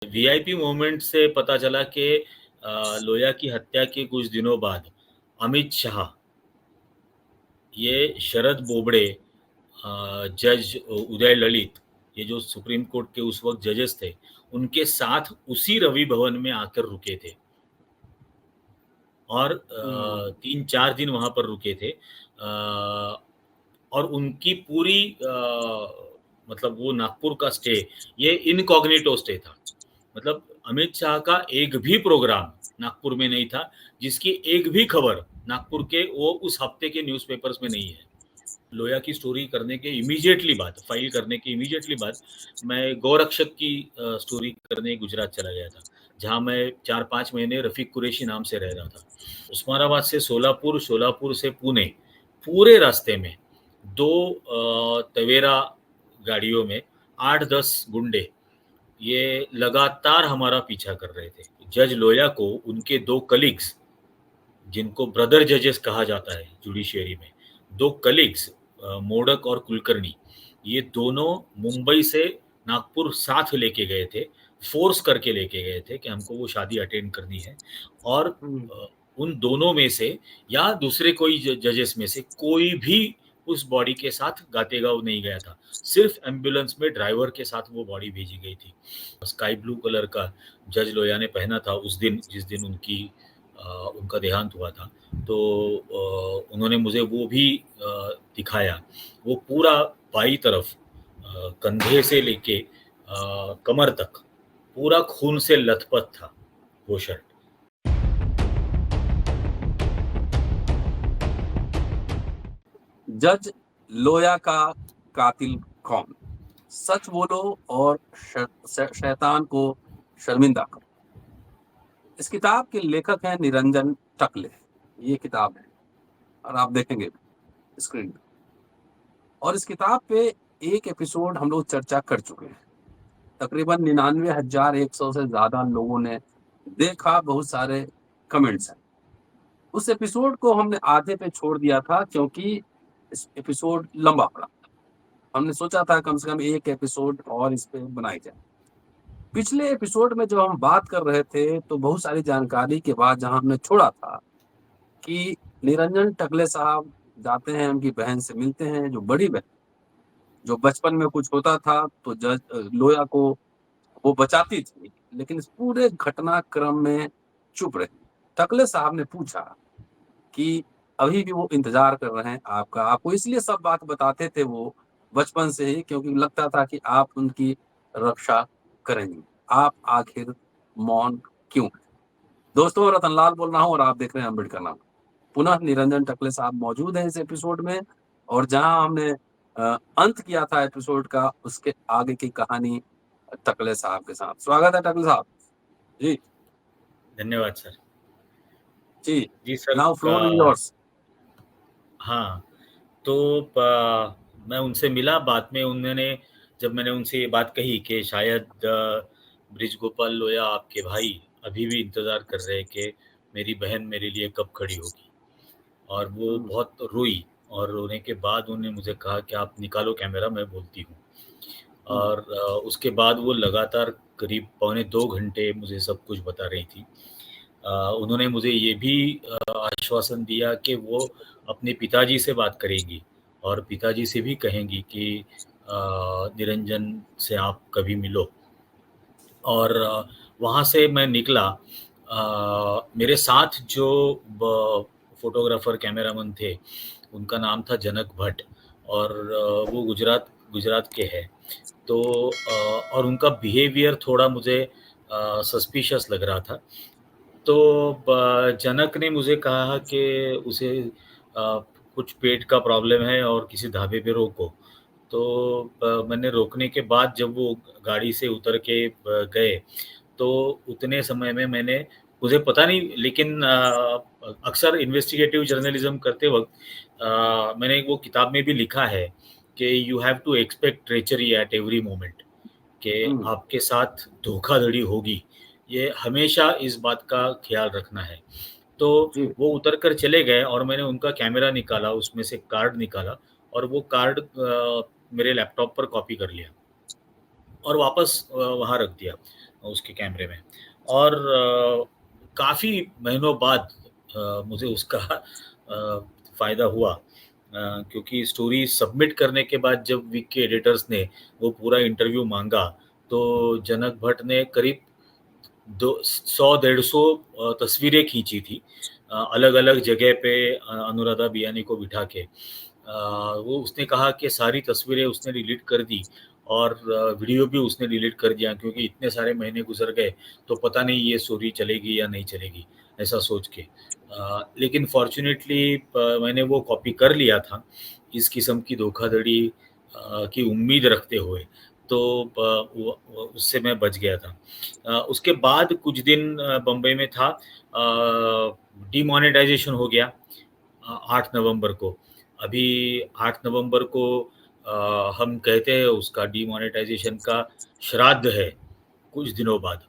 VIP movement से पता चला कि लोया की हत्या के कुछ दिनों बाद अमित शाह, ये शरद बोबड़े, जज उदय ललित, ये जो सुप्रीम कोर्ट के उस वक्त जजेस थे, उनके साथ उसी रवि भवन में आकर रुके थे और 3-4 दिन वहां पर रुके थे। और उनकी पूरी मतलब वो नागपुर का स्टे, ये इनकॉग्निटो स्टे था। मतलब अमित शाह का एक भी प्रोग्राम नागपुर में नहीं था, जिसकी एक भी खबर नागपुर के वो उस हफ्ते के न्यूज़पेपर्स में नहीं है। लोया की स्टोरी करने के इमीडिएटली बाद, फाइल करने के इमीडिएटली बाद, मैं गौरक्षक की स्टोरी करने गुजरात चला गया था, जहाँ मैं 4-5 महीने रफीक कुरैशी नाम से रह रहा था। उस्मानाबाद से सोलापुर, सोलापुर से पुणे, पूरे रास्ते में 2 तवेरा गाड़ियों में 8-10 गुंडे ये लगातार हमारा पीछा कर रहे थे। जज लोया को उनके 2 कलीग्स, जिनको ब्रदर जजेस कहा जाता है जुडिशियरी में, 2 कलीग्स मोडक और कुलकर्णी, ये दोनों मुंबई से नागपुर साथ लेके गए थे, फोर्स करके लेके गए थे कि हमको वो शादी अटेंड करनी है। और उन दोनों में से या दूसरे कोई जजेस में से कोई भी उस बॉडी के साथ गातेगांव नहीं गया था। सिर्फ एम्बुलेंस में ड्राइवर के साथ वो बॉडी भेजी गई थी। स्काई ब्लू कलर का जज लोया ने पहना था उस दिन, जिस दिन उनका देहांत हुआ था। तो उन्होंने मुझे वो भी दिखाया। वो पूरा बाई तरफ कंधे से लेके कमर तक पूरा खून से लथपथ था वो शर्ट। जज लोया का कातिल कौन? सच बोलो और शैतान को शर्मिंदा करो। इस किताब के लेखक हैं निरंजन टकले। ये किताब है और आप देखेंगे स्क्रीन पे। और इस किताब पे एक एपिसोड हम लोग चर्चा कर चुके हैं। तकरीबन 99,100 से ज्यादा लोगों ने देखा, बहुत सारे कमेंट्स हैं। उस एपिसोड को हमने आधे पे छोड़ दिया था क्योंकि इस एपिसोड लंबा पड़ा। हमने सोचा था कम से कम एक एपिसोड और इस पे बनाई जाए। पिछले एपिसोड में जब हम बात कर रहे थे तो बहुत सारी जानकारी के बाद जहां हमने छोड़ा था कि निरंजन टकले साहब जाते हैं, उनकी बहन से मिलते हैं, जो बड़ी बहन, जो बचपन में कुछ होता था तो जज लोया को वो बचाती थी, लेकिन इस पूरे घटनाक्रम में चुप रही। टकले साहब ने पूछा कि अभी भी वो इंतजार कर रहे हैं आपका, आपको इसलिए सब बात बताते थे वो बचपन से ही, क्योंकि लगता था कि आप उनकी रक्षा करेंगे। आप आखिर मौन क्यों हैं? दोस्तों, रतनलाल बोल रहा हूँ और आप देख रहे हैं अम्बेडकर नाम। पुनः निरंजन टकले साहब मौजूद हैं इस एपिसोड में, और जहां हमने अंत किया था एपिसोड का, उसके आगे की कहानी टकले साहब के साथ। स्वागत है टकले साहब जी। धन्यवाद सर। जी, जी sir. Now floor is yours. हाँ, तो मैं उनसे मिला। बाद में उन्होंने, जब मैंने उनसे ये बात कही कि शायद ब्रिज गोपाल लोया आपके भाई अभी भी इंतज़ार कर रहे हैं कि मेरी बहन मेरे लिए कब खड़ी होगी, और वो बहुत रोई। और रोने के बाद उन्होंने मुझे कहा कि आप निकालो कैमरा, मैं बोलती हूँ। और उसके बाद वो लगातार करीब पौने 2 घंटे मुझे सब कुछ बता रही थी। उन्होंने मुझे ये भी आश्वासन दिया कि वो अपने पिताजी से बात करेंगी और पिताजी से भी कहेंगी कि निरंजन से आप कभी मिलो। और वहाँ से मैं निकला। मेरे साथ जो फोटोग्राफर कैमरामैन थे, उनका नाम था जनक भट्ट, और वो गुजरात के हैं। तो और उनका बिहेवियर थोड़ा मुझे सस्पिशियस लग रहा था। तो जनक ने मुझे कहा कि उसे कुछ पेट का प्रॉब्लम है और किसी ढाबे पे रोको। तो मैंने रोकने के बाद जब वो गाड़ी से उतर के गए, तो उतने समय में मुझे पता नहीं, लेकिन अक्सर इन्वेस्टिगेटिव जर्नलिज्म करते वक्त मैंने वो किताब में भी लिखा है कि you have to expect treachery at every moment, कि आपके साथ धोखाधड़ी होगी, ये हमेशा इस बात का ख्याल रखना है। तो वो उतर कर चले गए और मैंने उनका कैमरा निकाला, उसमें से कार्ड निकाला और वो कार्ड मेरे लैपटॉप पर कॉपी कर लिया और वापस वहाँ रख दिया। उसके कैमरे में। और काफ़ी महीनों बाद मुझे उसका फ़ायदा हुआ, क्योंकि स्टोरी सबमिट करने के बाद जब वीक के एडिटर्स ने वो पूरा इंटरव्यू माँगा, तो जनक भट्ट ने करीब दो 100 डेढ़ 100 तस्वीरें खींची थी, अलग-अलग जगह पे अनुराधा बियानी को बिठा के। वो उसने कहा कि सारी तस्वीरें उसने डिलीट कर दी और वीडियो भी उसने डिलीट कर दिया, क्योंकि इतने सारे महीने गुज़र गए, तो पता नहीं ये स्टोरी चलेगी या नहीं चलेगी, ऐसा सोच के। लेकिन फ़ॉर्च्यूनेटली मैंने वो कॉपी कर लिया था, इस किस्म की धोखाधड़ी की उम्मीद रखते हुए, तो वो उससे मैं बच गया था। उसके बाद कुछ दिन बम्बई में था, डिमोनेटाइज़ेशन हो गया 8 नवंबर को। अभी 8 नवंबर को हम कहते हैं उसका डिमोनेटाइज़ेशन का श्राद्ध है, कुछ दिनों बाद।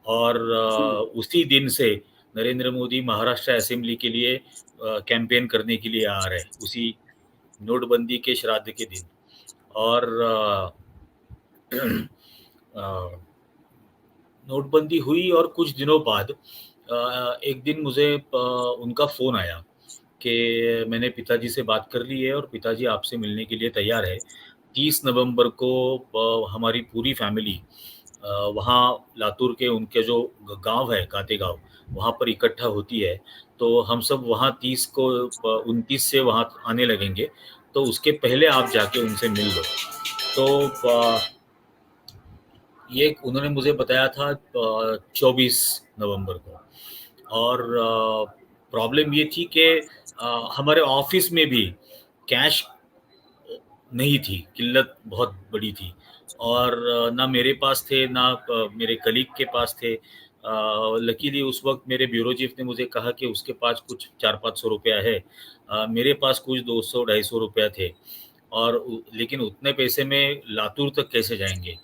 और जी। उसी दिन से नरेंद्र मोदी महाराष्ट्र असेंबली के लिए कैंपेन करने के लिए आ रहे हैं, उसी नोटबंदी के श्राद्ध के दिन। और अ, नोटबंदी हुई और कुछ दिनों बाद एक दिन मुझे उनका फ़ोन आया कि मैंने पिताजी से बात कर ली है और पिताजी आपसे मिलने के लिए तैयार है। 30 नवंबर को हमारी पूरी फ़ैमिली वहाँ लातूर के उनके जो गाँव है, गातेगाँव, वहाँ पर इकट्ठा होती है। तो हम सब वहाँ 30 को 29 से वहाँ आने लगेंगे, तो उसके पहले आप जाके उनसे मिल लो। तो ये उन्होंने मुझे बताया था 24 नवंबर को। और प्रॉब्लम ये थी कि हमारे ऑफ़िस में भी कैश नहीं थी, किल्लत बहुत बड़ी थी। और ना मेरे पास थे, ना मेरे कलीग के पास थे। लकीली उस वक़्त मेरे ब्यूरो चीफ़ ने मुझे कहा कि उसके पास कुछ 400-500 रुपया है। मेरे पास कुछ 200 250 रुपया थे। और लेकिन उतने पैसे में लातूर तक कैसे जाएँगे?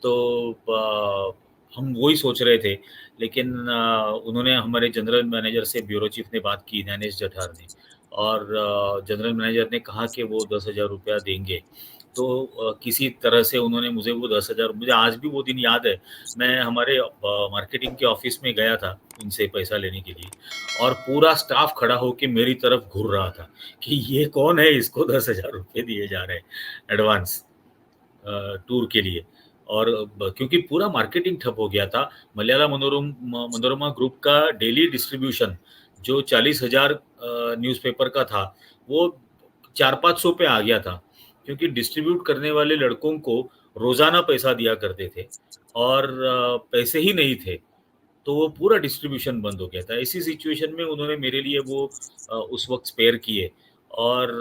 तो हम वही सोच रहे थे, लेकिन उन्होंने हमारे जनरल मैनेजर से ब्यूरो चीफ़ ने बात की, ज्ञानेश जठार ने। और जनरल मैनेजर ने कहा कि वो 10,000 रुपया देंगे। तो किसी तरह से उन्होंने मुझे वो 10,000, मुझे आज भी वो दिन याद है। मैं हमारे मार्केटिंग के ऑफ़िस में गया था उनसे पैसा लेने के लिए, और पूरा स्टाफ़ खड़ा होके मेरी तरफ घूर रहा था कि ये कौन है, इसको 10,000 रुपए दिए जा रहे हैं एडवांस टूर के लिए। और क्योंकि पूरा मार्केटिंग ठप हो गया था। मलयाला मनोरमा ग्रुप का डेली डिस्ट्रीब्यूशन जो 40,000 न्यूज़पेपर का था, वो 400-500 पे आ गया था। क्योंकि डिस्ट्रीब्यूट करने वाले लड़कों को रोज़ाना पैसा दिया करते थे और पैसे ही नहीं थे, तो वो पूरा डिस्ट्रीब्यूशन बंद हो गया था। ऐसी सिचुएशन में उन्होंने मेरे लिए वो उस वक़्त स्पेयर किए, और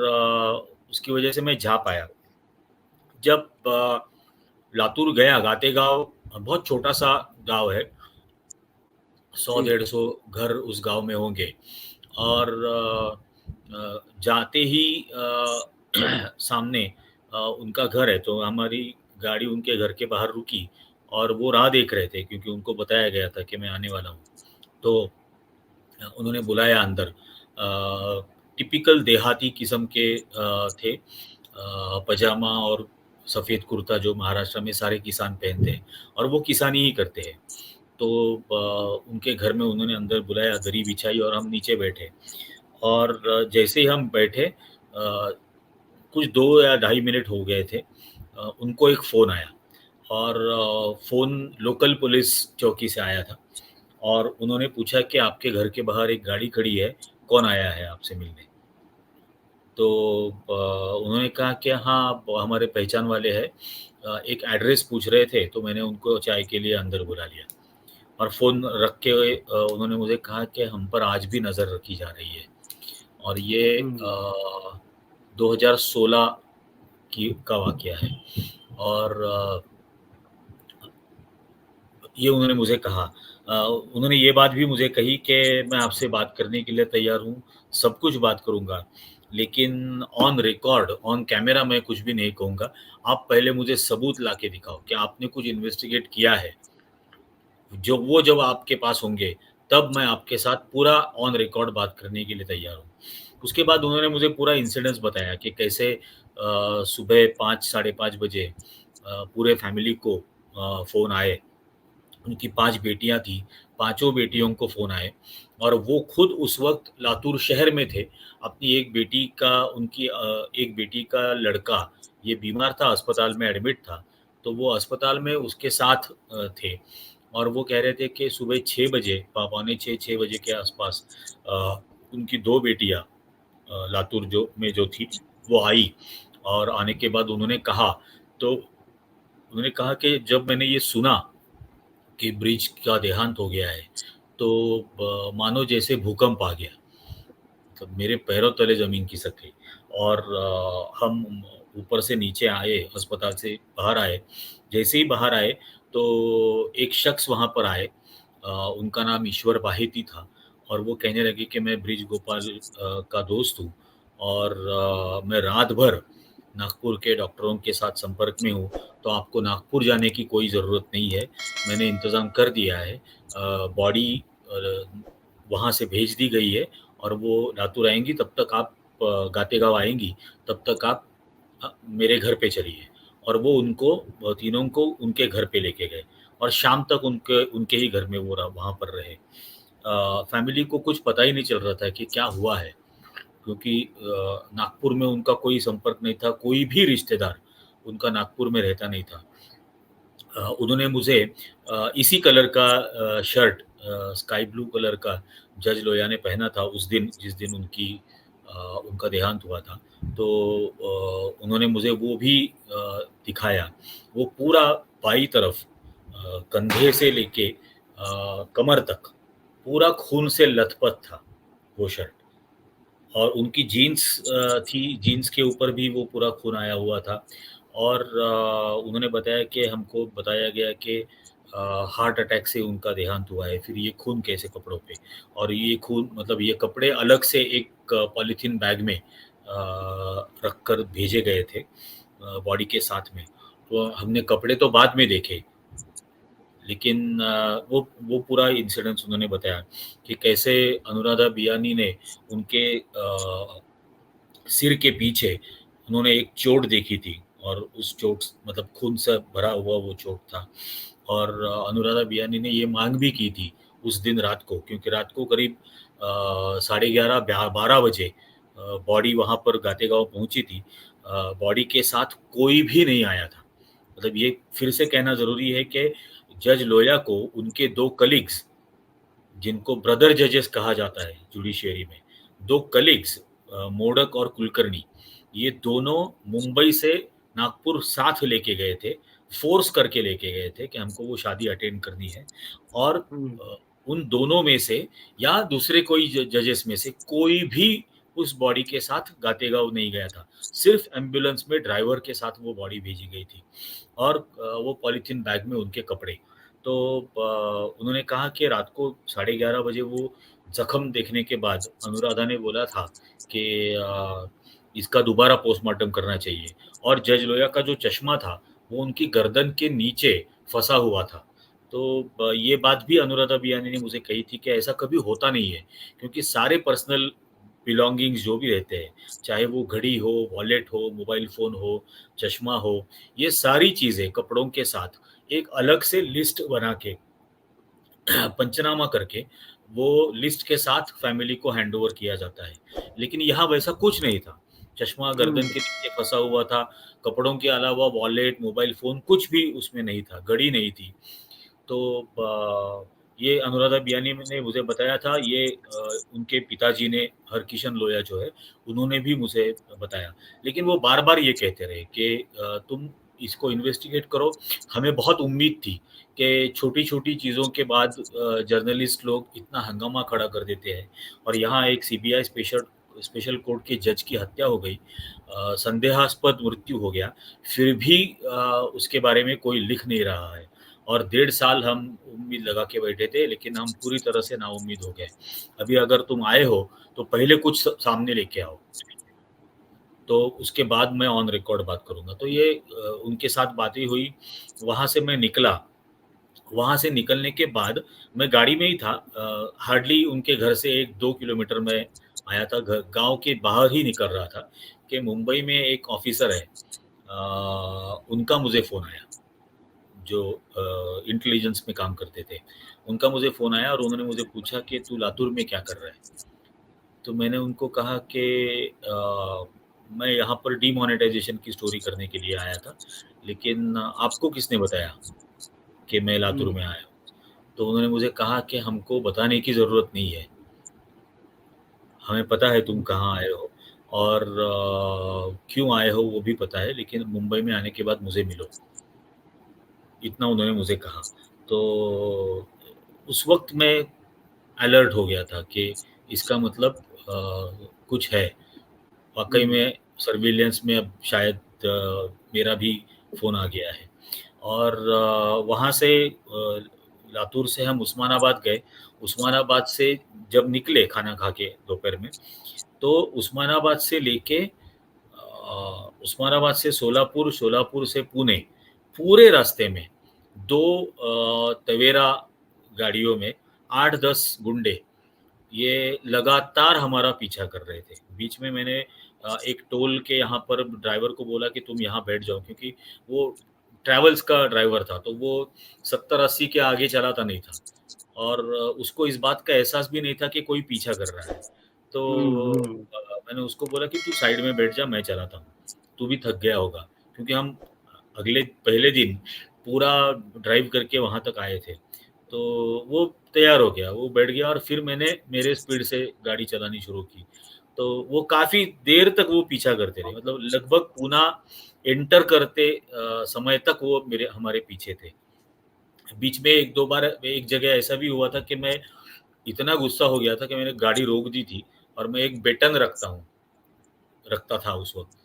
उसकी वज़ह से मैं जा पाया। जब लातूर गया, गातेगाँव बहुत छोटा-सा गाँव है, 100 जी। डेढ़ 100 घर उस गाँव में होंगे। और जाते ही सामने उनका घर है, तो हमारी गाड़ी उनके घर के बाहर रुकी और वो राह देख रहे थे, क्योंकि उनको बताया गया था कि मैं आने वाला हूँ। तो उन्होंने बुलाया अंदर। टिपिकल देहाती किस्म के थे, पजामा और सफ़ेद कुर्ता जो महाराष्ट्र में सारे किसान पहनते हैं, और वो किसानी ही करते हैं। तो उनके घर में उन्होंने अंदर बुलाया, दरी बिछाई और हम नीचे बैठे। और जैसे ही हम बैठे, कुछ 2 या ढाई मिनट हो गए थे, उनको एक फ़ोन आया। और फ़ोन लोकल पुलिस चौकी से आया था, और उन्होंने पूछा कि आपके घर के बाहर एक गाड़ी खड़ी है, कौन आया है आपसे मिलने? तो उन्होंने कहा कि हाँ, आप हमारे पहचान वाले हैं। एक एड्रेस पूछ रहे थे, तो मैंने उनको चाय के लिए अंदर बुला लिया। और फ़ोन रख के उन्होंने मुझे कहा कि हम पर आज भी नज़र रखी जा रही है। और ये हुँ। 2016 की का वाक़या है। और ये उन्होंने मुझे कहा। उन्होंने ये बात भी मुझे कही कि मैं आपसे बात करने के लिए तैयार हूँ, सब कुछ बात करूँगा, लेकिन ऑन रिकॉर्ड, ऑन कैमरा मैं कुछ भी नहीं कहूँगा। आप पहले मुझे सबूत ला के दिखाओ कि आपने कुछ इन्वेस्टिगेट किया है। जब आपके पास होंगे, तब मैं आपके साथ पूरा ऑन रिकॉर्ड बात करने के लिए तैयार हूँ। उसके बाद उन्होंने मुझे पूरा इंसिडेंस बताया कि कैसे सुबह 5 साढ़े 5 बजे पूरे फैमिली को फ़ोन आए। उनकी 5 बेटियाँ थी, पाँचों बेटियों को फ़ोन आए और वो खुद उस वक़्त लातूर शहर में थे। अपनी एक बेटी का लड़का ये बीमार था, अस्पताल में एडमिट था, तो वो अस्पताल में उसके साथ थे और वो कह रहे थे कि सुबह 6 बजे पौने 6 बजे के आस-पास उनकी 2 बेटियाँ लातूर जो थी, वो आई और आने के बाद उन्होंने कहा कि जब मैंने ये सुना कि ब्रिज का देहांत हो गया है, तो मानो जैसे भूकंप आ गया। तो मेरे पैरों तले ज़मीन खिसक गई और हम ऊपर से नीचे आए, अस्पताल से बाहर आए। जैसे ही बाहर आए, तो एक शख्स वहाँ पर आए उनका नाम ईश्वर बाहेती था और वो कहने लगे कि मैं ब्रिज गोपाल का दोस्त हूँ और मैं रात भर नागपुर के डॉक्टरों के साथ संपर्क में हूँ, तो आपको नागपुर जाने की कोई ज़रूरत नहीं है। मैंने इंतज़ाम कर दिया है। बॉडी वहाँ से भेज दी गई है और वो लातूर आएँगी तब तक आप गातेगाँव आएँगी, तब तक आप मेरे घर पे चलिए और वो तीनों को उनके घर पे लेके गए और शाम तक उनके उनके ही घर में वो वहाँ पर रहे। फैमिली को कुछ पता ही नहीं चल रहा था कि क्या हुआ है क्योंकि नागपुर में उनका कोई संपर्क नहीं था, कोई भी रिश्तेदार उनका नागपुर में रहता नहीं था। उन्होंने मुझे इसी कलर का शर्ट स्काई ब्लू कलर का जज लोया ने पहना था उस दिन जिस दिन उनका देहांत हुआ था। तो उन्होंने मुझे वो भी दिखाया। वो पूरा बाईं तरफ कंधे से लेके कमर तक पूरा खून से लथपथ था वो शर्ट और उनकी थी, जीन्स के ऊपर भी वो पूरा खून आया हुआ था और उन्होंने बताया गया कि हार्ट अटैक से उनका देहांत हुआ है। फिर ये खून कैसे कपड़ों पे और ये खून मतलब ये कपड़े अलग से एक पॉलीथीन बैग में रख कर भेजे गए थे बॉडी के साथ में। तो हमने कपड़े तो बाद में देखे, लेकिन वो पूरा इंसिडेंस उन्होंने बताया कि कैसे अनुराधा बियानी ने उनके सिर के पीछे उन्होंने एक चोट देखी थी और उस चोट मतलब खून से भरा हुआ वो चोट था और अनुराधा बियानी ने ये मांग भी की थी उस दिन रात को क्योंकि रात को करीब 11:30 12 बजे बॉडी वहाँ पर गातेगांव पहुंची थी। बॉडी के साथ कोई भी नहीं आया था। मतलब ये फिर से कहना ज़रूरी है कि जज लोया को उनके 2 कलीग्स जिनको ब्रदर जजेस कहा जाता है जुडिशियरी में, 2 कलीग्स मोडक और कुलकर्णी, ये दोनों मुंबई से नागपुर साथ लेके गए थे, फ़ोर्स करके लेके गए थे कि हमको वो शादी अटेंड करनी है और हुँ। उन दोनों में से या दूसरे कोई जजेस में से कोई भी उस बॉडी के साथ गातेगाँव नहीं गया था। सिर्फ़ एम्बुलेंस में ड्राइवर के साथ वो बॉडी भेजी गई थी और वो पॉलीथीन बैग में उनके कपड़े। तो उन्होंने कहा कि रात को 11:30 बजे वो ज़ख्म देखने के बाद अनुराधा ने बोला था कि इसका दोबारा पोस्टमार्टम करना चाहिए और जज लोया का जो चश्मा था, वो उनकी गर्दन के नीचे फँसा हुआ था। तो ये बात भी अनुराधा बियानी ने मुझे कही थी कि ऐसा कभी होता नहीं है, क्योंकि सारे पर्सनल बिलॉन्गिंग्स जो भी रहते हैं, चाहे वो घड़ी हो, वॉलेट हो, मोबाइल फ़ोन हो, चश्मा हो, ये सारी चीज़ें कपड़ों के साथ एक अलग से लिस्ट बना के पंचनामा करके वो लिस्ट के साथ फैमिली को हैंडओवर किया जाता है। लेकिन यहाँ वैसा कुछ नहीं था। चश्मा हुँ। गर्दन के नीचे फँसा हुआ था, कपड़ों के अलावा वॉलेट, मोबाइल फ़ोन कुछ भी उसमें नहीं था, घड़ी नहीं थी। तो ये अनुराधा बियानी ने मुझे बताया था, ये उनके पिताजी ने हरकिशन लोया जो है, उन्होंने भी मुझे बताया। लेकिन वो बार-बार ये कहते रहे कि तुम इसको इन्वेस्टिगेट करो। हमें बहुत उम्मीद थी कि छोटी-छोटी चीज़ों के बाद जर्नलिस्ट लोग इतना हंगामा खड़ा कर देते हैं और यहाँ एक सीबीआई स्पेशल कोर्ट के जज की हत्या हो गई। संदेहास्पद मृत्यु हो गया, फिर भी उसके बारे में कोई लिख नहीं रहा है और 1.5 साल हम उम्मीद लगा के बैठे थे, लेकिन हम पूरी तरह से नाउम्मीद हो गए। अभी अगर तुम आए हो, तो पहले कुछ सामने लेके आओ। तो उसके बाद मैं ऑन रिकॉर्ड बात करूँगा। तो ये उनके साथ बातें हुई, वहाँ से मैं निकला। वहाँ से निकलने के बाद मैं गाड़ी में ही था हार्डली उनके घर से 1-2 किलोमीटर मैं आया था, गाँव के बाहर ही निकल रहा था कि मुंबई में एक ऑफ़िसर है उनका मुझे फ़ोन आया, जो इंटेलिजेंस में काम करते थे, उनका मुझे फ़ोन आया और उन्होंने मुझे पूछा कि तू लातूर में क्या कर रहा है? तो मैंने उनको कहा कि मैं यहाँ पर डीमोनेटाइज़ेशन की स्टोरी करने के लिए आया था, लेकिन आपको किसने बताया कि मैं लातूर हुँ, में आया हूँ? तो उन्होंने मुझे कहा कि हमको बताने की ज़रूरत नहीं है, हमें पता है तुम हुँ, कहाँ आए हो और क्यों आए हो वो भी पता है, लेकिन मुंबई में आने के बाद मुझे मिलो। इतना उन्होंने मुझे कहा। तो उस वक़्त मैं अलर्ट हो गया था कि इसका मतलब कुछ है। वाक़ई हुँ, में सर्विलेंस में अब शायद मेरा भी फ़ोन आ गया है। और वहाँ से लातूर से हम उस्मानाबाद गए। उस्मानाबाद से जब निकले खाना खा के दोपहर में, तो उस्मानाबाद से लेके उस्मानाबाद से सोलापुर, सोलापुर से पुणे, पूरे रास्ते में 2 तवेरा गाड़ियों में 8-10 गुंडे ये लगातार हमारा पीछा कर रहे थे। बीच में मैंने एक टोल के यहाँ पर ड्राइवर को बोला कि तुम यहाँ बैठ जाओ क्योंकि वो ट्रैवल्स का ड्राइवर था, तो वो 70-80 के आगे चलाता नहीं था और उसको इस बात का एहसास भी नहीं था कि कोई पीछा कर रहा है। तो हुँ, हुँ, मैंने उसको बोला कि तू साइड में बैठ जा, मैं चलाता हूँ। तू भी थक गया होगा क्योंकि हम पहले दिन पूरा ड्राइव करके वहाँ तक आए थे। तो वो तैयार हो गया, वो बैठ गया और फिर मैंने मेरे स्पीड से गाड़ी चलानी शुरू की। तो वो काफ़ी देर तक वो पीछा करते रहे, मतलब लगभग पूना एंटर करते समय तक वो हमारे पीछे थे। बीच में 1-2 बार एक जगह ऐसा भी हुआ था कि मैं इतना गुस्सा हो गया था कि मैंने गाड़ी रोक दी थी और मैं एक बेटन रखता था उस वक़्त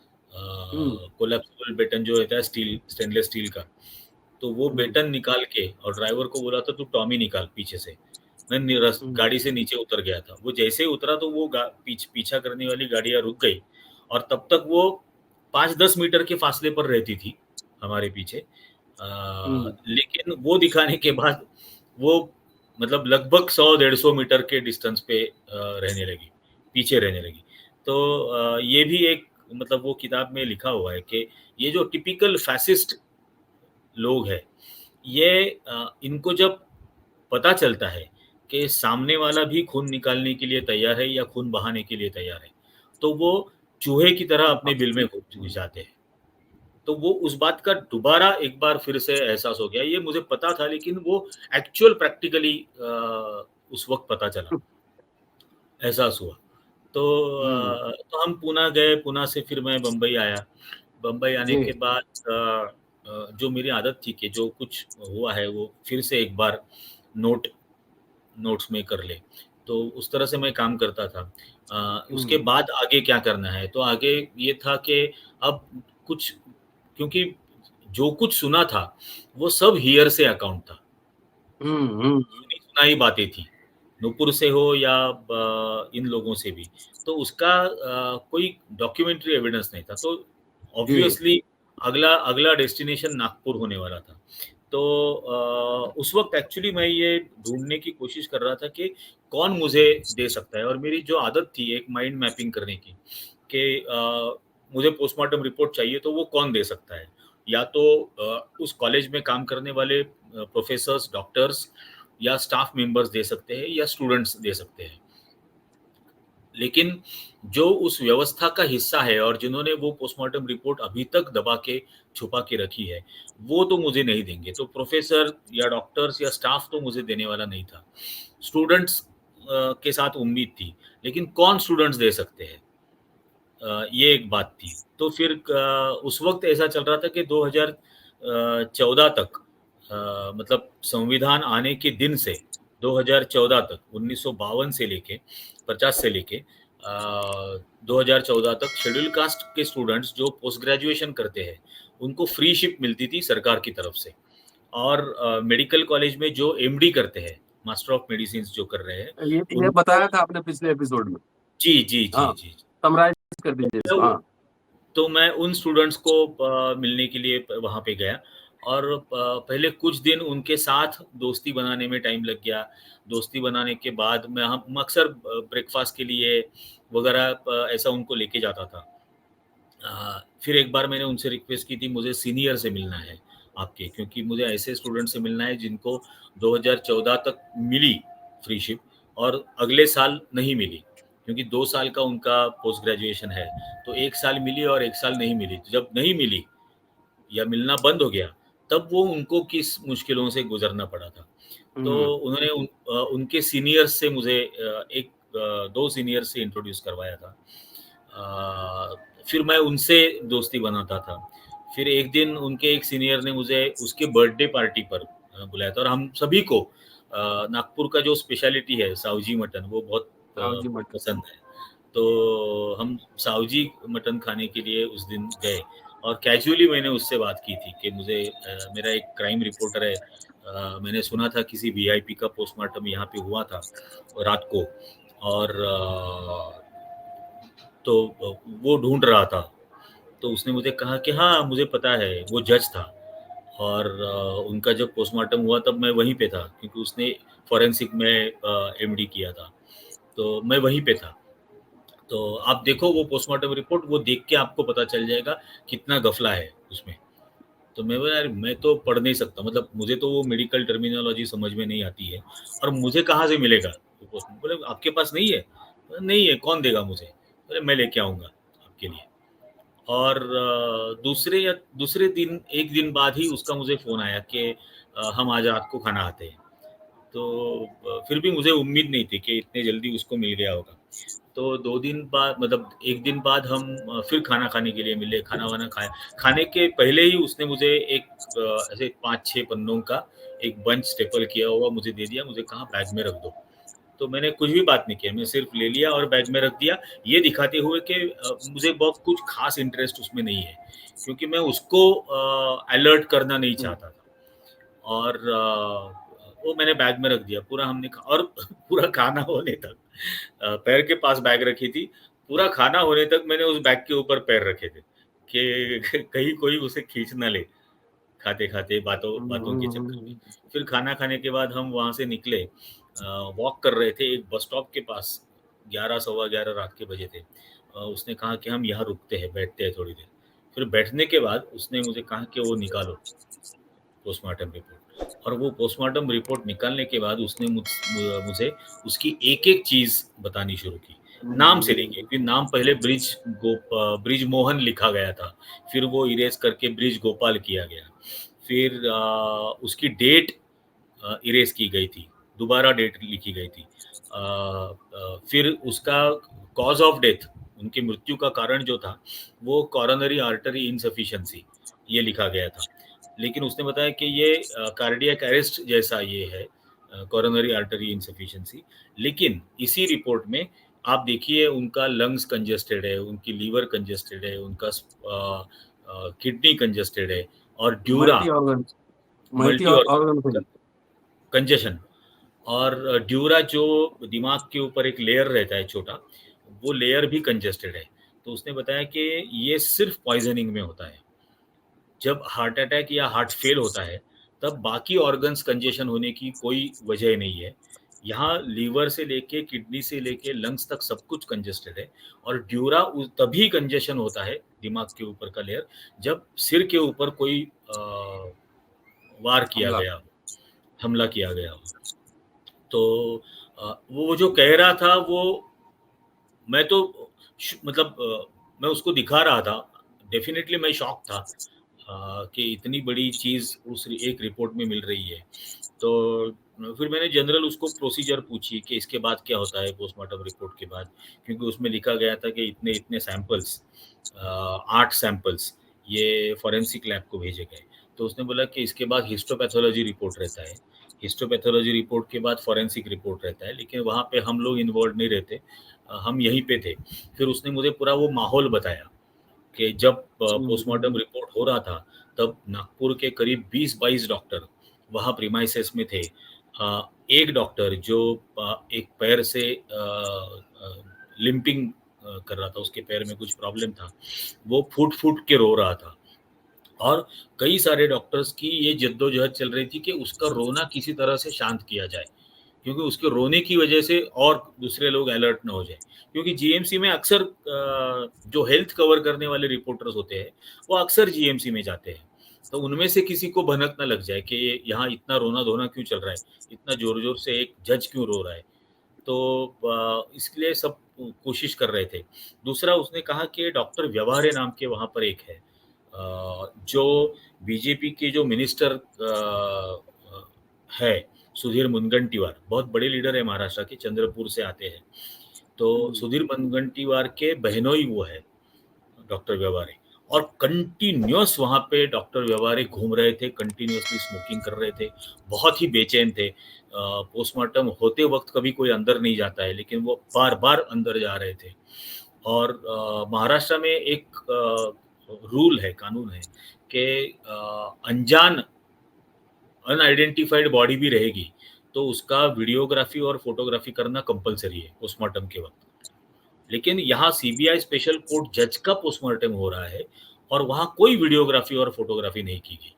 हुँ, कोलैप्सिबल बेटन जो होता है स्टेनलेस स्टील का। तो वो हुँ, बेटन निकाल के और ड्राइवर को बोला था तू टॉमी निकाल पीछे से। मैं हुँ, गाड़ी से नीचे उतर गया था। वो जैसे ही उतरा तो वो पीछा करने वाली गाड़ियाँ रुक गई और तब तक वो 5-10 मीटर के फासले पर रहती थी हमारे पीछे। हुँ, लेकिन वो दिखाने के बाद वो मतलब लगभग 100 डेढ़ 100 मीटर के डिस्टेंस पे रहने लगी, पीछे रहने लगी। तो ये भी एक मतलब वो किताब में लिखा हुआ है कि ये जो टिपिकल फ़ैसिस्ट लोग हैं, ये इनको जब पता चलता है कि सामने वाला भी खून निकालने के लिए तैयार है या खून बहाने के लिए तैयार है, तो वो चूहे की तरह अपने बिल में घुस हुँ, जाते हैं। तो वो उस बात का दोबारा एक बार फिर से एहसास हो गया। ये मुझे पता था लेकिन वो एक्चुअल प्रैक्टिकली उस वक़्त पता चला, एहसास हुआ। तो हुँ, तो हम पूना गए, पूना से फिर मैं बम्बई आया। बम्बई आने जी, के बाद जो मेरी आदत थी कि जो कुछ हुआ है वो फिर से एक बार नोट नोट्स में कर ले। तो उस तरह से मैं काम करता था। उसके हुँ, बाद आगे क्या करना है? तो आगे ये था कि अब कुछ क्योंकि जो कुछ सुना था, वो सब हियर से अकाउंट था। हुँ, हुँ, सुनी-सुनाई बातें थी। नुपुर से हो या इन लोगों से भी। तो उसका कोई डॉक्यूमेंट्री एविडेंस नहीं था। तो जी, ऑब्वियसली अगला अगला डेस्टिनेशन नागपुर होने वाला था। तो उस वक़्त एक्चुअली मैं ये ढूँढने की कोशिश कर रहा था कि कौन मुझे दे सकता है और मेरी जो आदत थी एक माइंड मैपिंग करने की कि मुझे पोस्टमार्टम रिपोर्ट चाहिए तो वो कौन दे सकता है? या तो उस कॉलेज में काम करने वाले प्रोफ़ेसर्स, डॉक्टर्स या स्टाफ मेंबर्स दे सकते हैं या स्टूडेंट्स दे सकते हैं। लेकिन जो उस व्यवस्था का हिस्सा है और जिन्होंने वो पोस्टमार्टम रिपोर्ट अभी तक दबा के, छुपा के रखी है, वो तो मुझे नहीं देंगे। तो प्रोफ़ेसर या डॉक्टर्स या स्टाफ तो मुझे देने वाला नहीं था। स्टूडेंट्स के साथ उम्मीद थी, लेकिन कौन स्टूडेंट्स दे सकते हैं? ये एक बात थी। तो फिर उस वक़्त ऐसा चल रहा था कि 2014 तक मतलब संविधान आने के दिन से 2014 तक 1952 से लेके 50 से लेके 2014 तक शेड्यूल कास्ट के स्टूडेंट्स जो पोस्ट ग्रेजुएशन करते हैं, उनको फ्री शिप मिलती थी सरकार की तरफ से। और मेडिकल कॉलेज में जो एमडी करते हैं, मास्टर ऑफ मेडिसिन्स जो कर रहे हैं, ये उनको बताया था आपने पिछले एपिसोड में। जी, जी, जी, हाँ, जी। समराइज़ कर दीजिए इसको, तो हाँ। तो मैं उन स्टूडेंट्स को मिलने के लिए वहाँ पे गया और पहले कुछ दिन उनके साथ दोस्ती बनाने में टाइम लग गया। दोस्ती बनाने के बाद मैं हम अक्सर ब्रेकफ़ास्ट के लिए वग़ैरह ऐसा उनको लेके जाता था। फिर एक बार मैंने उनसे रिक्वेस्ट की थी मुझे सीनियर से मिलना है। आपके, क्योंकि मुझे ऐसे स्टूडेंट से मिलना है जिनको 2014 तक मिली फ्रीशिप और अगले साल नहीं मिली, क्योंकि 2 साल का उनका पोस्ट ग्रेजुएशन है, तो 1 साल मिली और 1 साल नहीं मिली। तो जब नहीं मिली या मिलना बंद हो गया, तब वो उनको किस मुश्किलों से गुज़रना पड़ा था। तो हुँ, उन्होंने उनके सीनियर्स से मुझे 2 सीनियर्स से इंट्रोड्यूस करवाया था। फिर मैं उनसे दोस्ती बनाता था। फिर एक दिन उनके एक सीनियर ने मुझे उसके बर्थडे पार्टी पर बुलाया था और हम सभी को नागपुर का जो स्पेशलिटी है सावजी मटन वो बहुत सावजी मटन। पसंद है। तो हम सावजी मटन खाने के लिए उस दिन गए और कैजुअली मैंने उससे बात की थी कि मुझे मेरा एक क्राइम रिपोर्टर है, मैंने सुना था किसी वीआईपी का पोस्टमार्टम यहाँ पे हुआ था रात को और तो वो ढूँढ रहा था। तो उसने मुझे कहा कि हाँ, मुझे पता है, वो जज था और उनका जब पोस्टमार्टम हुआ तब मैं वहीं पे था क्योंकि उसने फॉरेंसिक में एमडी किया था, तो मैं वहीं पे था। तो आप देखो वो पोस्टमार्टम रिपोर्ट, वो देख के आपको पता चल जाएगा कितना गफला है उसमें। तो मैं बोला यार मैं तो पढ़ नहीं सकता, मतलब मुझे तो वो मेडिकल टर्मिनोलॉजी समझ में नहीं आती है और मुझे कहाँ से मिलेगा वो पोस्ट। बोले आपके पास नहीं है? बोला, नहीं है, कौन देगा मुझे? बोले मैं लेके आऊँगा आपके लिए। और दूसरे दिन 1 दिन बाद ही उसका मुझे फ़ोन आया कि हम आज रात को खाना खाते हैं। तो फिर भी मुझे उम्मीद नहीं थी कि इतने जल्दी उसको मिल गया होगा। तो 2 दिन बाद मतलब 1 दिन बाद हम फिर खाना खाने के लिए मिले, खाना-वाना खाया। खाने के पहले ही उसने मुझे एक ऐसे 5-6 पन्नों का एक बंच स्टेपल किया हुआ मुझे दे दिया, मुझे कहा बैग में रख दो। तो मैंने कुछ भी बात नहीं किया, मैं सिर्फ़ ले लिया और बैग में रख दिया, ये दिखाते हुए कि मुझे बहुत कुछ ख़ास इंटरेस्ट उसमें नहीं है, क्योंकि मैं उसको अलर्ट करना नहीं हुँ, चाहता था। और वो मैंने बैग में रख दिया, पूरा हमने खा और पूरा खाना होने तक पैर के पास बैग रखी थी, पूरा खाना होने तक मैंने उस बैग के ऊपर पैर रखे थे, कि कहीं कोई उसे खींच ना ले, खाते-खाते बातों हुँ, बातों के हुँ, चक्कर में। हुँ, फिर खाना खाने के बाद हम वहाँ से निकले, वॉक कर रहे थे एक बस स्टॉप के पास, 11 सवा 11 रात के बजे थे। उसने कहा कि हम यहाँ रुकते हैं, बैठते हैं थोड़ी देर। फिर बैठने के बाद उसने मुझे कहा कि वो निकालो पोस्टमार्टम रिपोर्ट, और वो पोस्टमार्टम रिपोर्ट निकालने के बाद उसने मुझे उसकी एक-एक चीज़ बतानी शुरू की, हुँ, नाम से लेके। हुँ, फिर नाम पहले ब्रिज मोहन लिखा गया था, फिर वो इरेज़ करके ब्रिज गोपाल किया गया। फिर उसकी डेट इरेज़ की गई थी, दोबारा डेट लिखी गई थी। फिर उसका कॉज़ ऑफ डेथ, उनकी मृत्यु का कारण जो था, वो कोरोनरी आर्टरी इनसफिशिएंसी ये लिखा गया था। लेकिन उसने बताया कि ये कार्डियक अरेस्ट जैसा ये है, कोरोनरी आर्टरी इनसफिशिएंसी। लेकिन इसी रिपोर्ट में आप देखिए उनका लंग्स कंजेस्टेड है, उनकी लीवर कंजेस्टेड है, उनका किडनी कंजेस्टेड है और dura multi organ multi multi organ organ fail. Congestion और ड्यूरा जो दिमाग के ऊपर एक लेयर रहता है छोटा, वो लेयर भी कंजेस्टेड है। तो उसने बताया कि ये सिर्फ़ पॉइज़निंग में होता है। जब हार्ट अटैक या हार्ट फेल होता है, तब बाकी ऑर्गन्स कंजेशन होने की कोई वजह नहीं है। यहाँ लीवर से लेके, किडनी से लेके लंग्स तक सब कुछ कंजेस्टेड है और ड्यूरा तभी कंजेशन होता है, दिमाग के ऊपर का लेयर, जब सिर के ऊपर कोई वार किया हमला। गया हो, हमला किया गया हो। तो वो जो कह रहा था वो मैं तो मतलब मैं उसको दिखा रहा था। डेफ़िनेटली मैं शॉक था कि इतनी बड़ी चीज़ उस एक रिपोर्ट में मिल रही है। तो फिर मैंने जनरल उसको प्रोसीजर पूछी कि इसके बाद क्या होता है पोस्टमार्टम रिपोर्ट के बाद? क्योंकि उसमें लिखा गया था कि इतने-इतने सैंपल्स 8 सैंपल्स ये फॉरेंसिक लैब को भेजे गए। तो उसने बोला कि इसके बाद हिस्टोपैथोलॉजी रिपोर्ट रहता है। हिस्टोपैथोलॉजी रिपोर्ट के बाद फॉरेंसिक रिपोर्ट रहता है, लेकिन वहाँ पे हम लोग इन्वॉल्व नहीं रहते। हम यहीं पे थे। फिर उसने मुझे पूरा वो माहौल बताया कि जब हुँ, पोस्टमार्टम हुँ, रिपोर्ट हो रहा था, तब नागपुर के करीब 20-22 डॉक्टर वहाँ प्रीमाइसेस में थे। एक डॉक्टर जो एक पैर से लिम्पिंग कर रहा था, उसके पैर में कुछ प्रॉब्लम था, वो फूट-फूट के रो रहा था। और कई सारे डॉक्टर्स की ये जद्दोजहद चल रही थी कि उसका रोना किसी तरह से शांत किया जाए, क्योंकि उसके रोने की वजह से और दूसरे लोग अलर्ट ना हो जाएँ। क्योंकि जीएमसी में अक्सर जो हेल्थ कवर करने वाले रिपोर्टर्स होते हैं, वो अक्सर जीएमसी में जाते हैं। तो उनमें से किसी को भनक ना लग जाए कि ये यहाँ इतना रोना-धोना क्यों चल रहा है? इतना ज़ोर-ज़ोर से एक जज क्यों रो रहा है? तो इसके लिए सब कोशिश कर रहे थे। दूसरा उसने कहा कि डॉक्टर व्यवहारे नाम के वहाँ पर एक है जो बीजेपी के जो मिनिस्टर है, सुधीर मुनगंटीवार, बहुत बड़े लीडर है महाराष्ट्र के, चंद्रपुर से आते हैं। तो हुँ। सुधीर मुनगंटीवार के बहनोई वो है, डॉक्टर व्यवहारे और कंटीन्यूअस वहाँ पे डॉक्टर व्यवहारे घूम रहे थे, कंटीन्यूअसली स्मोकिंग कर रहे थे, बहुत ही बेचैन थे। पोस्टमार्टम होते वक़्त कभी कोई अंदर नहीं जाता है, लेकिन वो बार-बार अंदर जा रहे थे। और महाराष्ट्र में एक रूल है, कानून है कि अनजान अनआइडेंटिफाइड बॉडी भी रहेगी, तो उसका वीडियोग्राफी और फ़ोटोग्राफी करना कंपल्सरी है पोस्टमार्टम के वक़्त। लेकिन यहाँ सीबीआई स्पेशल कोर्ट जज का पोस्टमार्टम हो रहा है और वहाँ कोई वीडियोग्राफी और फ़ोटोग्राफी नहीं की गई।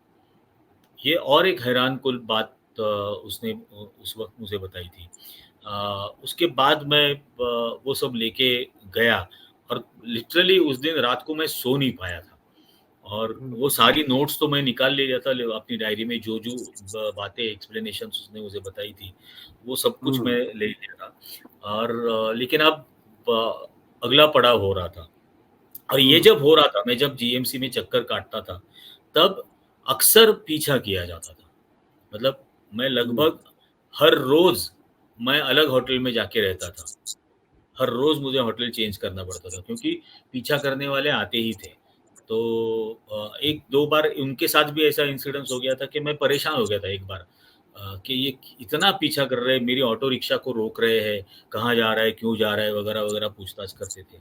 ये और एक हैरानकुन बात उसने उस वक़्त मुझे बताई थी। उसके बाद मैं वो सब लेके गया और लिटरली उस दिन रात को मैं सो नहीं पाया था। और हुँ, वो सारी नोट्स तो मैं निकाल लिया था अपनी डायरी में जो-जो बातें एक्सप्लेनेशंस उसने मुझे बताई थी, वो सब कुछ हुँ, मैं ले लिया था। और लेकिन अब अगला पड़ाव हो रहा था और ये हुँ, जब हो रहा था, मैं जब जीएमसी में चक्कर काटता था, तब अक्सर पीछा किया जाता था। मतलब मैं हुँ, लगभग हर रोज़ मैं अलग होटल में जाके रहता था। हर रोज़ मुझे होटल चेंज करना पड़ता था क्योंकि पीछा करने वाले आते ही थे। तो 1-2 बार उनके साथ भी ऐसा इंसिडेंस हो गया था कि मैं परेशान हो गया था एक बार कि ये इतना पीछा कर रहे हैं, मेरी ऑटो रिक्शा को रोक रहे हैं, कहाँ जा रहा है, क्यों जा रहा है वगैरह-वगैरह पूछताछ करते थे।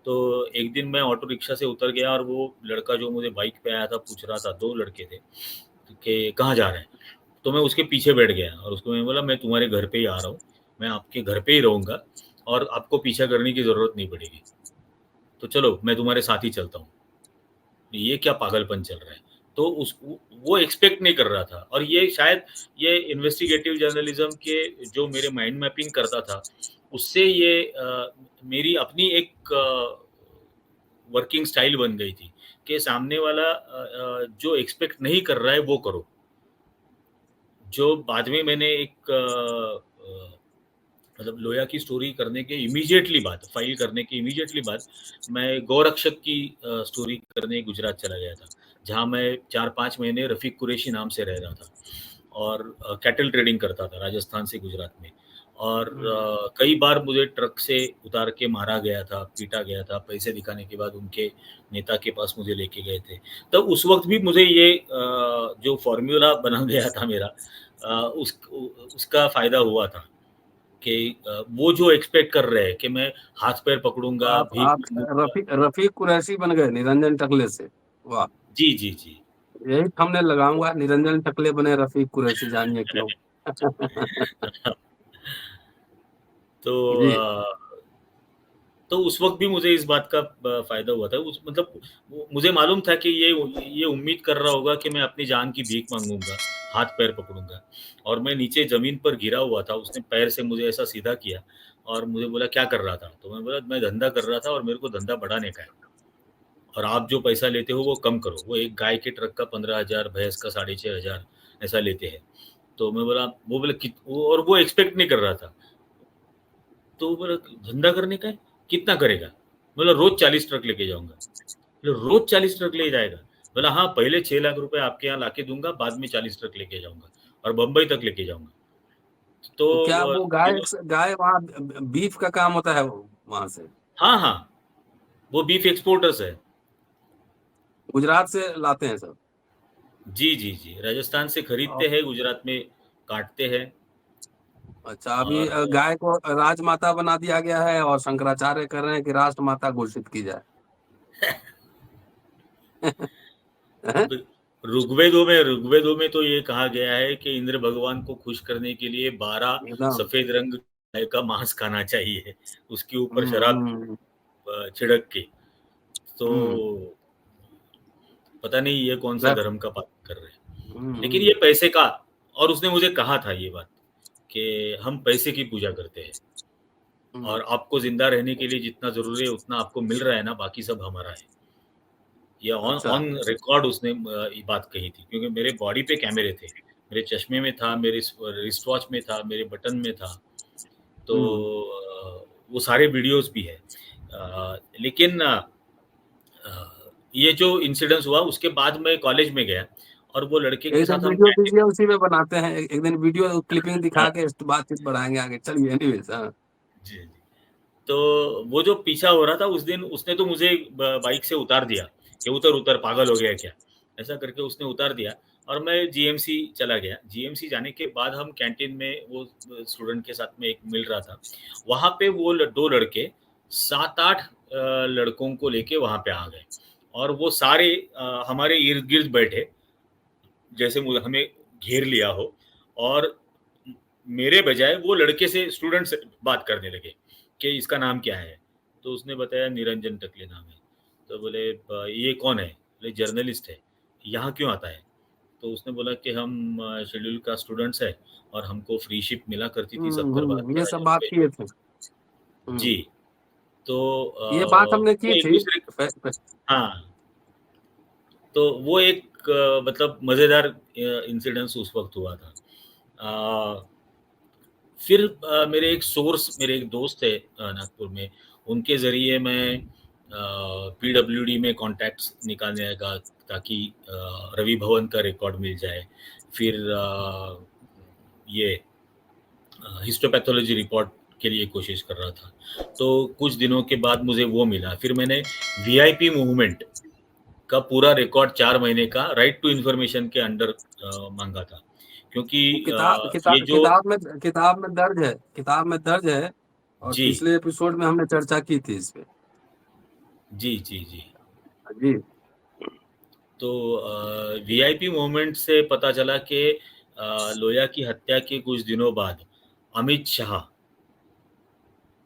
तो एक दिन मैं ऑटो रिक्शा से उतर गया और वो लड़का जो मुझे बाइक पे आया था पूछ रहा था, 2 लड़के थे कि कहाँ जा रहे हैं? तो मैं उसके पीछे बैठ गया और उसको मैंने बोला मैं तुम्हारे घर पे ही आ रहा हूँ, मैं आपके घर पे ही रहूँगा और आपको पीछा करने की ज़रूरत नहीं पड़ेगी। तो चलो मैं तुम्हारे साथ ही चलता हूँ। ये क्या पागलपन चल रहा है? तो उस वो एक्सपेक्ट नहीं कर रहा था और ये शायद ये इन्वेस्टिगेटिव जर्नलिज़्म के जो मेरे माइंड मैपिंग करता था, उससे ये मेरी अपनी एक वर्किंग स्टाइल बन गई थी कि सामने वाला जो एक्सपेक्ट नहीं कर रहा है वो करो। जो बाद में मैंने एक मतलब लोया की स्टोरी करने के इमीडिएटली बाद, फाइल करने के इमीडिएटली बाद, मैं गौरक्षक की स्टोरी करने गुजरात चला गया था, जहाँ मैं 4-5 महीने रफ़ीक कुरैशी नाम से रह रहा था और कैटल ट्रेडिंग करता था राजस्थान से गुजरात में और हुँ। कई बार मुझे ट्रक से उतार के मारा गया था, पीटा गया था, पैसे दिखाने के बाद उनके नेता के पास मुझे लेके गए थे। तब उस वक़्त भी मुझे ये जो फ़ॉर्मूला बना गया था मेरा उसका फ़ायदा हुआ था। कि वो जो एक्सपेक्ट कर रहे हैं कि मैं हाथ-पैर तो पकड़ूँगा, भीख आप माँगूँगा। रफ़ीक कुरैशी बन गए निरंजन टकले से। वाह! जी, जी, जी। यही थंबनेल लगाऊँगा, निरंजन टकले बने रफ़ीक कुरैशी जानिए क्यों? तो जी। तो उस वक़्त भी मुझे इस बात का फ़ायदा हुआ था। उस मतलब वो मुझे मालूम था कि ये उम्मीद कर रहा होगा कि मैं अपनी जान की भीख माँगूँगा, हाथ-पैर पकड़ूँगा और मैं नीचे ज़मीन पर गिरा हुआ था। उसने पैर से मुझे ऐसा सीधा किया और मुझे बोला, "क्या कर रहा था?" तो मैं बोला, "मैं धंधा कर रहा था और मेरे को धंधा बढ़ाने का है।" और आप जो पैसा लेते हो वो कम करो। वो एक गाय के ट्रक का 15,000 भैंस का 6,500 ऐसा लेते हैं। तो मैं बोला वो बोले कित वो और वो एक्सपेक्ट नहीं कर रहा था। तो वो बोला धंधा करने का है? कितना करेगा? बोला रोज़ 40 ट्रक लेके जाऊँगा। बोले रोज़ 40 ट्रक ले जाएगा? बोला हाँ, पहले 6 लाख रुपए आपके यहाँ लाके दूँगा, बाद में 40 ट्रक लेके जाऊँगा और बम्बई तक लेके जाऊँगा। तो तो क्या वो यू नो गाय वहाँ बीफ का काम होता है वहाँ से? हाँ, हाँ, वो बीफ एक्सपोर्टर्स है। गुजरात से लाते हैं सब? जी, जी, जी। राजस्थान से अ, खरीदते हैं, गुजरात में काटते हैं अच्छा अभी और गाय को राजमाता बना दिया गया है और शंकराचार्य कह रहे हैं कि राष्ट्रमाता घोषित की जाए। हैं? अब ऋग्वेदों में तो ये कहा गया है कि इंद्र भगवान को खुश करने के लिए 12 एकदम। सफ़ेद रंग गाय का मांस खाना चाहिए, उसके ऊपर हुँ, शराब हुँ, छिड़क के। तो हुँ। पता नहीं ये कौन-सा मैं धर्म का पालन कर रहे हैं। हुँ, लेकिन ये हुँ, पैसे का और उसने मुझे कहा था ये बात कि हम पैसे की पूजा करते हैं हुँ। और आपको ज़िंदा रहने के लिए जितना ज़रूरी है उतना आपको मिल रहा है ना, बाकी सब हमारा है। ये ऑन अच्छा। ऑन रिकॉर्ड उसने ये बात कही थी, क्योंकि मेरे बॉडी पे कैमरे थे। मेरे चश्मे में था, मेरे रिस्ट वॉच में था, मेरे बटन में था। तो हुँ। वो सारे वीडियोज़ भी हैं। लेकिन ये जो इंसिडेंस हुआ उसके बाद मैं कॉलेज में गया और वो लड़के के एक दिन साथ हम वीडियो कैंटीन दीजिए, उसी में बनाते हैं। एक दिन वीडियो क्लिपिंग हाँ, दिखा के इस बातचीत बढ़ाएँगे आगे। चलिए एनीवेज़ हाँ। जी, जी। तो वो जो पीछा हो रहा था उस दिन उसने तो मुझे बाइक से उतार दिया कि उतर उतर पागल हो गया है क्या, ऐसा करके उसने उतार दिया और मैं जीएमसी चला गया। जीएमसी जाने के बाद हम कैंटीन में वो स्टूडेंट के साथ में एक मिल रहा था। वहाँ पे वो दो लड़के 7-8 लड़कों को लेके वहाँ पे आ गए और वो सारे हमारे इर्द गिर्द बैठे, जैसे हमें घेर लिया हो और मेरे बजाय वो लड़के से स्टूडेंट से बात करने लगे कि इसका नाम क्या है? तो उसने बताया निरंजन टकले नाम है। तो बोले ये कौन है? बोले जर्नलिस्ट है। यहाँ क्यों आता है? तो उसने बोला कि हम शेड्यूल कास्ट स्टूडेंट्स हैं और हमको फ्री शिप मिला करती थी हुँ, 70-72 ये सब हज़ार बात रुपए। किए थे। हुँ। जी, तो ये बात हमने वो की एक थी। दूसरे फ फ हाँ, तो वो एक मतलब मज़ेदार इंसिडेंस उस वक़्त हुआ था। अ फिर मेरे एक सोर्स मेरे एक दोस्त थे नागपुर में, उनके ज़रिए मैं पीडब्ल्यूडी में कॉन्टैक्ट्स निकालने लगा ताकि रवि भवन का रिकॉर्ड मिल जाए। फिर ये हिस्टोपैथोलॉजी रिपोर्ट के लिए कोशिश कर रहा था। तो कुछ दिनों के बाद मुझे वो मिला। फिर मैंने वीआईपी मूवमेंट का पूरा रिकॉर्ड 4 महीने का राइट टू इन्फॉर्मेशन के अंडर माँगा था। क्योंकि वो किताब ये किताब जो किताब में दर्ज है और जी। पिछले एपिसोड में हमने चर्चा की थी इस पे। जी, जी, जी। जी। तो वीआईपी मूवमेंट से पता चला कि लोया की हत्या के कुछ दिनों बाद अमित शाह,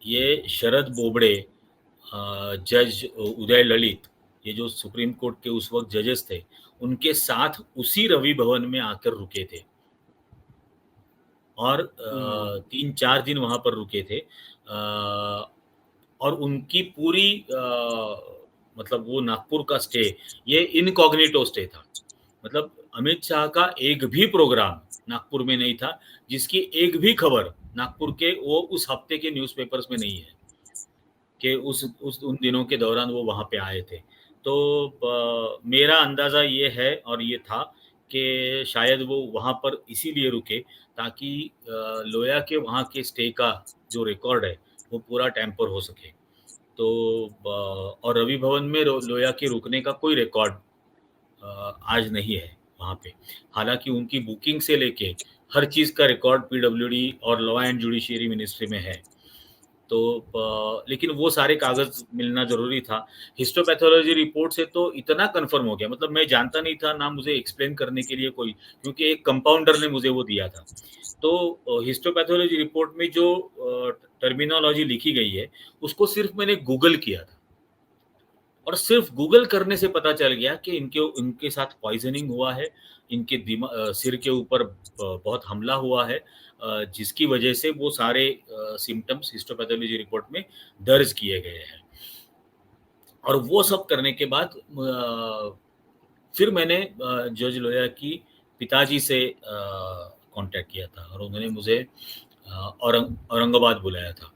ये शरद बोबड़े, जज उदय ललित, ये जो सुप्रीम कोर्ट के उस वक़्त जजेस थे, उनके साथ उसी रवि भवन में आकर रुके थे और हुँ। 3-4 दिन वहाँ पर रुके थे। और उनकी पूरी मतलब वो नागपुर का स्टे, ये इनकॉग्निटो स्टे था। मतलब अमित शाह का एक भी प्रोग्राम नागपुर में नहीं था, जिसकी एक भी खबर नागपुर के वो उस हफ्ते के न्यूज़पेपर्स में नहीं है कि उस उन दिनों के दौरान वो वहाँ पे आए थे। तो मेरा अंदाज़ा ये है और ये था कि शायद वो वहाँ पर इसीलिए रुके ताकि लोया के वहाँ के स्टे का जो रिकॉर्ड है, वो पूरा टैम्पर हो सके। तो और रवि भवन में लोया के रुकने का कोई रिकॉर्ड आज नहीं है वहाँ पे। हालाँकि उनकी बुकिंग से लेके हर चीज़ का रिकॉर्ड पीडब्ल्यूडी और लॉ एंड जुडिशियरी मिनिस्ट्री में है। तो लेकिन वो सारे कागज़ मिलना ज़रूरी था। हिस्टोपैथोलॉजी रिपोर्ट से तो इतना कन्फर्म हो गया, मतलब मैं जानता नहीं था, ना मुझे एक्सप्लेन करने के लिए कोई, क्योंकि एक कंपाउंडर ने मुझे वो दिया था। तो हिस्टोपैथोलॉजी रिपोर्ट में जो टर्मिनोलॉजी लिखी गई है, उसको सिर्फ़ मैंने गूगल किया था। और सिर्फ गूगल करने से पता चल गया कि इनके इनके साथ पॉइज़निंग हुआ है, इनके सिर के ऊपर बहुत हमला हुआ है, जिसकी वजह से वो सारे सिम्पटम्स हिस्टोपैथोलॉजी रिपोर्ट में दर्ज किए गए हैं। और वो सब करने के बाद फिर मैंने जज लोया की पिताजी से कॉन्टैक्ट किया था और उन्होंने मुझे औरंगाबाद बुलाया था।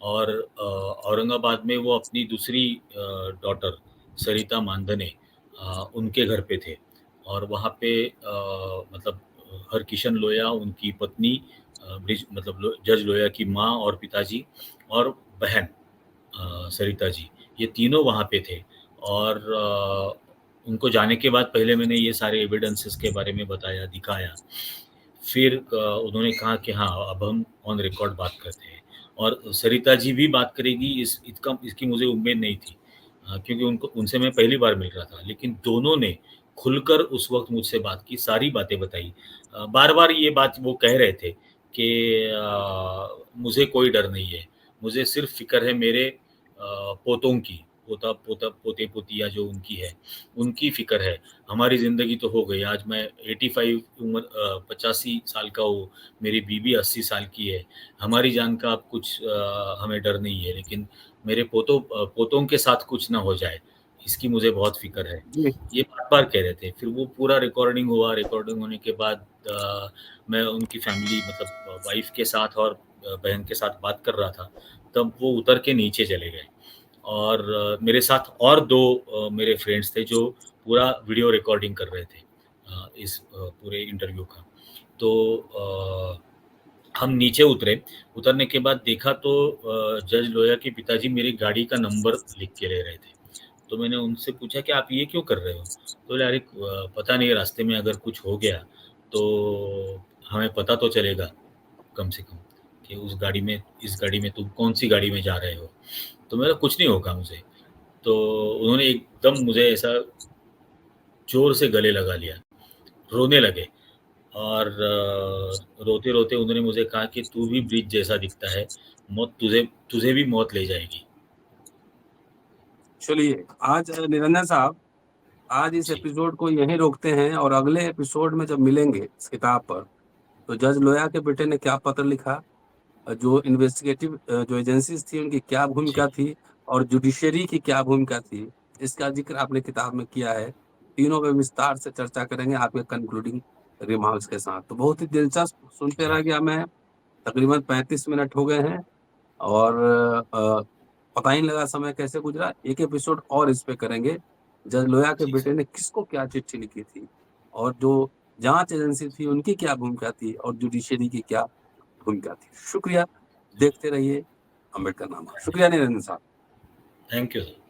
और औरंगाबाद में वो अपनी दूसरी डॉटर सरिता मानधने उनके घर पे थे और वहाँ पे मतलब हरकिशन लोया, उनकी पत्नी ब्रिज मतलब जज लोया की माँ और पिताजी और बहन सरिता जी, ये तीनों वहाँ पे थे और उनको जाने के बाद पहले मैंने ये सारे एविडेंसेस के बारे में बताया, दिखाया। फिर उन्होंने कहा कि हाँ, अब हम ऑन रिकॉर्ड बात करते हैं और सरिता जी भी बात करेगी इसकी मुझे उम्मीद नहीं थी क्योंकि उनको उनसे मैं पहली बार मिल रहा था। लेकिन दोनों ने खुलकर उस वक़्त मुझसे बात की, सारी बातें बताई। बार-बार ये बात वो कह रहे थे कि मुझे कोई डर नहीं है, मुझे सिर्फ़ फ़िक्र है मेरे पोतों की, पोते-पोतियाँ जो उनकी है, उनकी फ़िक्र है। हमारी ज़िंदगी तो हो गई, आज मैं 85 उम्र 85 साल का हूँ, मेरी बीवी 80 साल की है। हमारी जान का अब कुछ हमें डर नहीं है, लेकिन मेरे पोतों के साथ कुछ ना हो जाए, इसकी मुझे बहुत फ़िक्र है। जी। ये बार-बार कह रहे थे। फिर वो पूरा रिकॉर्डिंग हुआ, रिकॉर्डिंग होने के बाद मैं उनकी फैमिली मतलब वाइफ़ के साथ और बहन के साथ बात कर रहा था, तब वो उतर के नीचे चले गए और मेरे साथ और 2 मेरे फ्रेंड्स थे जो पूरा वीडियो रिकॉर्डिंग कर रहे थे इस पूरे इंटरव्यू का। तो हम नीचे उतरे, उतरने के बाद देखा तो जज लोया के पिताजी मेरी गाड़ी का नंबर लिख के ले रहे थे। तो मैंने उनसे पूछा कि आप ये क्यों कर रहे हो? तो बोले अरे पता नहीं रास्ते में अगर कुछ हो गया, तो हमें पता तो चलेगा कम से कम कि उस गाड़ी में इस गाड़ी में तुम कौन-सी गाड़ी में जा रहे हो? तो मैंने कुछ नहीं होगा मुझे। तो उन्होंने एकदम मुझे ऐसा ज़ोर से गले लगा लिया, रोने लगे और रोते-रोते उन्होंने मुझे कहा कि तू भी ब्रिज जैसा दिखता है, मौत तुझे तुझे भी मौत ले जाएगी। चलिए, आज निरंजन साहब, आज इस जी, एपिसोड को यहीं रोकते हैं और अगले एपिसोड में जब मिलेंगे इस किताब पर, तो जज लोया के बेटे ने क्या पत्र लिखा, जो इन्वेस्टिगेटिव जो एजेंसीज़ थी उनकी क्या जी, भूमिका थी और जुडिशरी की क्या भूमिका थी, इसका ज़िक्र आपने किताब में किया है। तीनों पे विस्तार से चर्चा करेंगे आपके कंक्लूडिंग रिमार्क्स के साथ। तो बहुत ही दिलचस्प सुनते जी, रह गया मैं, तकरीबन 35 मिनट हो गए हैं और पता ही नहीं लगा समय कैसे गुज़रा। एक एपिसोड और इस पे करेंगे, जज लोया के जी, बेटे ने किसको क्या चिट्ठी लिखी थी और जो जाँच एजेंसी थी उनकी क्या भूमिका थी और जुडिशरी की क्या भूमिका थी। शुक्रिया, देखते रहिए अम्बेडकरनामा। शुक्रिया निरंजन साहब। Thank you sir.